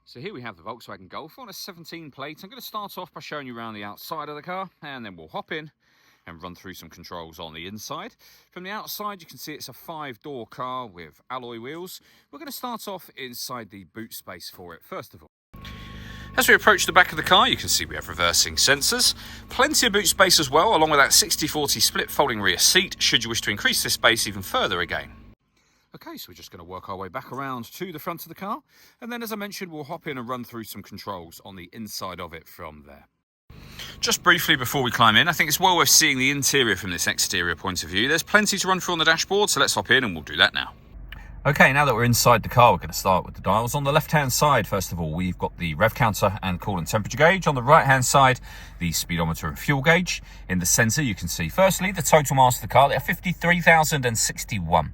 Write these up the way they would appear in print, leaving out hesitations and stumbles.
So here we have the Volkswagen Golf on a 17 plate. I'm going to start off by showing you around the outside of the car, and then we'll hop in and run through some controls on the inside. From the outside, you can see it's a 5-door car with alloy wheels. We're going to start off inside the boot space for it, first of all. As we approach the back of the car, you can see we have reversing sensors. Plenty of boot space as well, along with that 60/40 split folding rear seat, should you wish to increase this space even further again. Okay, so we're just going to work our way back around to the front of the car, and then, as I mentioned, we'll hop in and run through some controls on the inside of it from there. Just briefly before we climb in, I think it's well worth seeing the interior from this exterior point of view. There's plenty to run through on the dashboard, so let's hop in and we'll do that now. Okay, now that we're inside the car, we're going to start with the dials. On the left-hand side, first of all, we've got the rev counter and coolant temperature gauge. On the right-hand side, the speedometer and fuel gauge. In the centre, you can see, firstly, the total miles of the car. They're 53,061.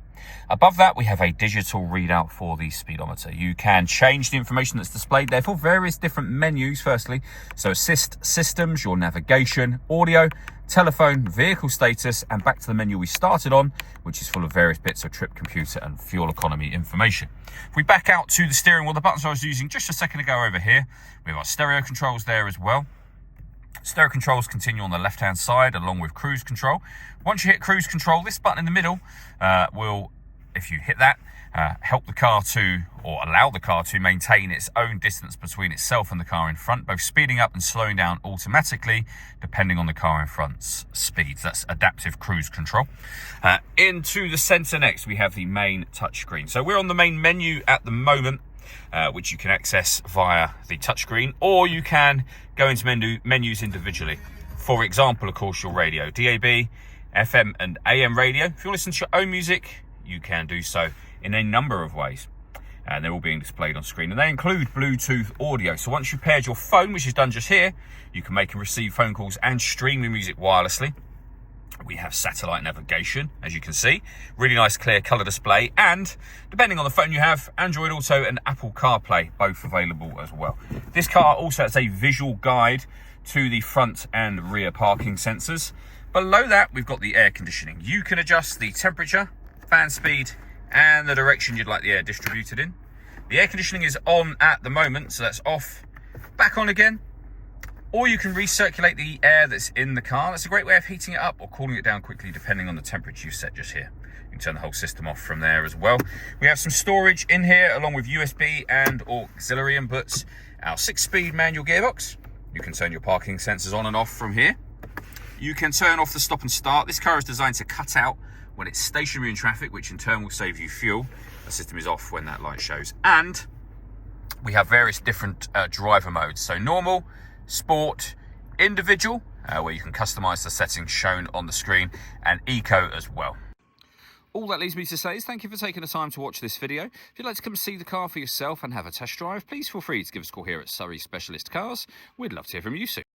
Above that, we have a digital readout for the speedometer. You can change the information that's displayed there for various different menus, firstly. So assist systems, your navigation, audio, telephone, vehicle status, and back to the menu we started on, which is full of various bits of trip computer and fuel economy information. If we back out to the steering wheel, the buttons I was using just a second ago over here, we have our stereo controls there as well. Stereo controls continue on the left-hand side along with cruise control. Once you hit cruise control, this button in the middle will, if you hit that, help the car to, or allow the car to maintain its own distance between itself and the car in front, both speeding up and slowing down automatically depending on the car in front's speeds. That's adaptive cruise control. Into the centre next, we have the main touchscreen. So we're on the main menu at the moment, which you can access via the touchscreen, or you can go into menus individually. For example, of course, your radio, DAB, FM and AM radio. If you listen to your own music, you can do so in a number of ways, and they're all being displayed on screen, and they include Bluetooth audio. So once you've paired your phone, which is done just here, you can make and receive phone calls and stream your music wirelessly. We have satellite navigation, as you can see, really nice clear colour display, and depending on the phone you have, Android Auto and Apple CarPlay, both available as well. This car also has a visual guide to the front and rear parking sensors. Below that, we've got the air conditioning. You can adjust the temperature, fan speed, and the direction you'd like the air distributed in. The air conditioning is on at the moment, so that's off, back on again. Or you can recirculate the air that's in the car. That's a great way of heating it up or cooling it down quickly depending on the temperature you set just here. You can turn the whole system off from there as well. We have some storage in here along with USB and auxiliary inputs. Our 6-speed manual gearbox. You can turn your parking sensors on and off from here. You can turn off the stop and start. This car is designed to cut out when it's stationary in traffic, which in turn will save you fuel. The system is off when that light shows. And we have various different driver modes. So normal, sport, individual, where you can customize the settings shown on the screen, and eco as well. All that leaves me to say is thank you for taking the time to watch this video. If you'd like to come see the car for yourself and have a test drive, please feel free to give us a call here at Surrey Specialist Cars. We'd love to hear from you soon.